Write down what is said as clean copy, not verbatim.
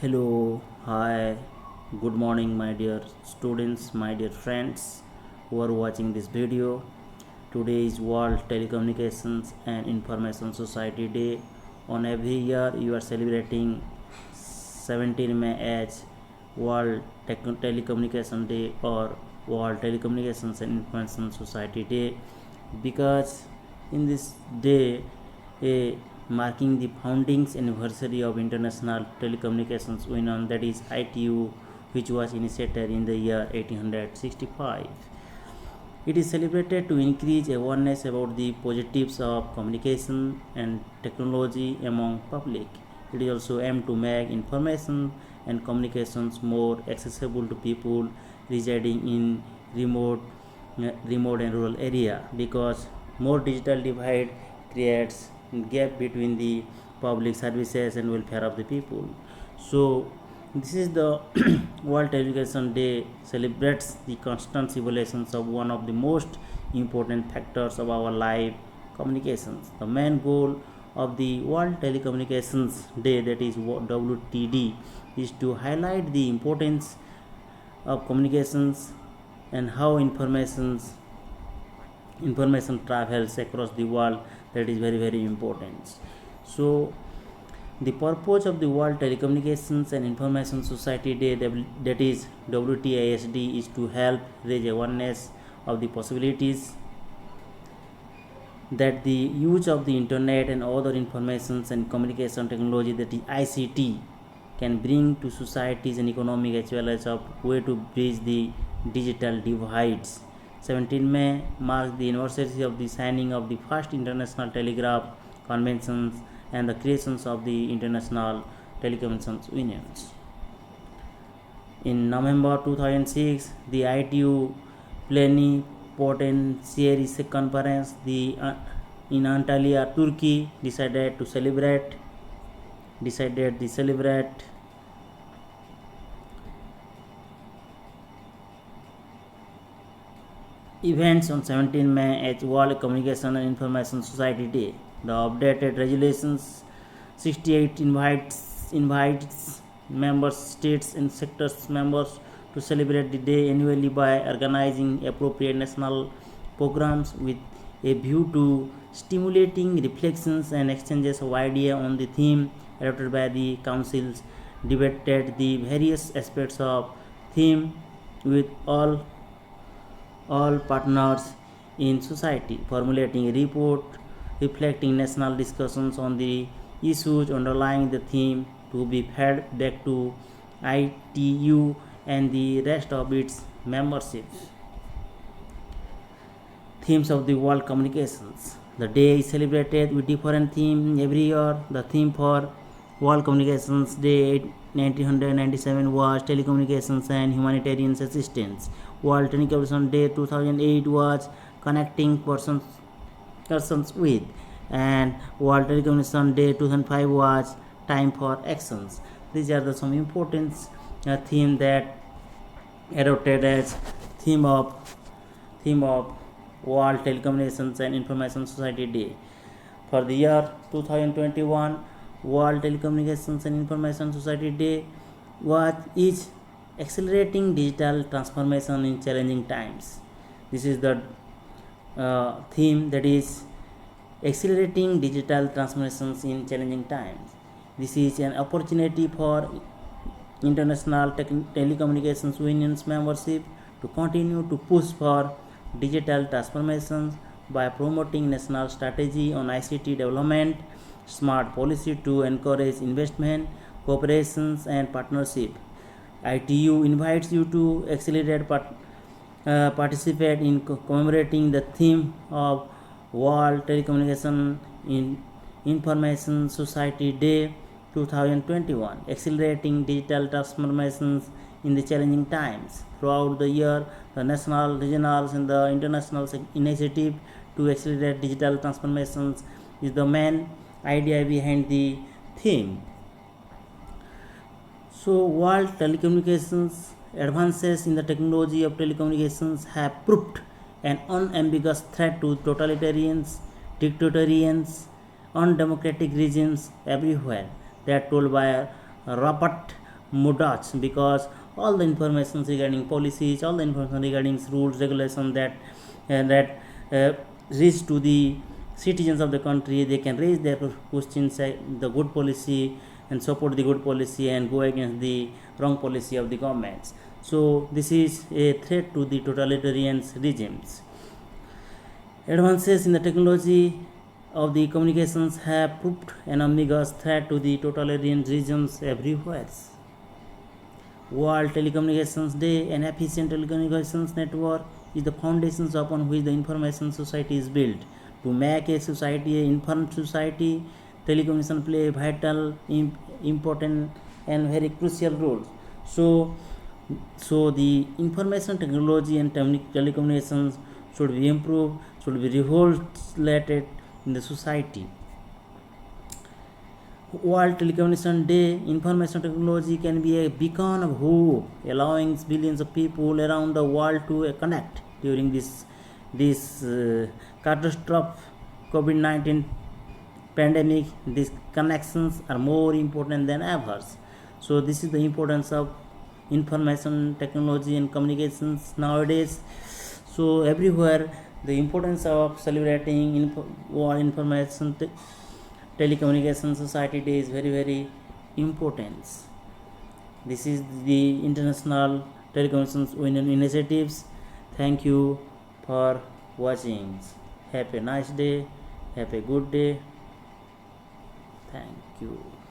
Hello, hi, good morning, my dear students, my dear friends who are watching this video. Today is World Telecommunications and Information Society Day. On every year, you are celebrating 17 May as World Telecommunication Day or World Telecommunications and Information Society Day because in this day, a marking the founding anniversary of International Telecommunications Union, that is ITU, which was initiated in the year 1865. It is celebrated to increase awareness about the positives of communication and technology among public. It is also aimed to make information and communications more accessible to people residing in remote and rural area, because more digital divide creates gap between the public services and welfare of the people. So this is the World Education Day celebrates the constant evolutions of one of the most important factors of our life, communications. The main goal of the World Telecommunications Day, that is WTD, is to highlight the importance of communications and how information travels across the world. That is very important. So the purpose of the World Telecommunications and Information Society Day, that is WTISD, is to help raise awareness of the possibilities that the use of the internet and other information and communication technology, that is ICT, can bring to societies and economic as well as a way to bridge the digital divides. 17 May marks the anniversary of the signing of the first International Telegraph Conventions and the creations of the International Telecommunications Unions. In November 2006, the ITU Plenipotentiary Conference in Antalya, Turkey, decided to celebrate events on 17 May as World Communication and Information Society Day. The updated resolutions 68 invites member states and sectors members to celebrate the day annually by organizing appropriate national programs with a view to stimulating reflections and exchanges of ideas on the theme adopted by the councils, debated the various aspects of theme with all partners in society, formulating a report reflecting national discussions on the issues underlying the theme to be fed back to ITU and the rest of its memberships. Themes of the world communications. The day is celebrated with different themes every year. The theme for World Communications Day 1997 was telecommunications and humanitarian assistance. World Telecommunications Day 2008 was connecting persons with, and World Telecommunications Day 2005 was time for actions. These are the some important theme that adopted as theme of World Telecommunications and Information Society Day. For the year 2021, World Telecommunications and Information Society Day is accelerating digital transformation in challenging times. This is the theme, that is accelerating digital transformations in challenging times. This is an opportunity for International Telecommunications Union's membership to continue to push for digital transformations by promoting national strategy on ICT development, smart policy to encourage investment, cooperations and partnership. ITU invites you to participate in commemorating the theme of World Telecommunication in Information Society Day 2021, accelerating digital transformations in the challenging times. Throughout the year, the national, regionals and the international initiative to accelerate digital transformations is the main idea behind the theme. So, world telecommunications advances in the technology of telecommunications have proved an unambiguous threat to totalitarians, dictatorians, undemocratic regimes everywhere. They are told by Robert much, because all the information regarding policies, all the information regarding rules, regulations that reach to the citizens of the country, they can raise their questions, the good policy, and support the good policy and go against the wrong policy of the governments. So this is a threat to the totalitarian regimes. Advances in the technology of the communications have proved an omnibus threat to the totalitarian regimes everywhere. World Telecommunications Day, an efficient telecommunications network, is the foundations upon which the information society is built. To make a society an informed society, telecommunications play a vital, important, and very crucial role. So the information technology and telecommunications should be improved, should be regulated in the society. World Telecommunication Day, information technology can be a beacon of hope, allowing billions of people around the world to connect during this catastrophe COVID-19 pandemic. These connections are more important than ever. So this is the importance of information technology and communications nowadays. So everywhere the importance of celebrating world information telecommunication society day is very, very important. This is the International Telecommunications Union initiatives. Thank you for watching. Have a nice day. Have a good day. Thank you.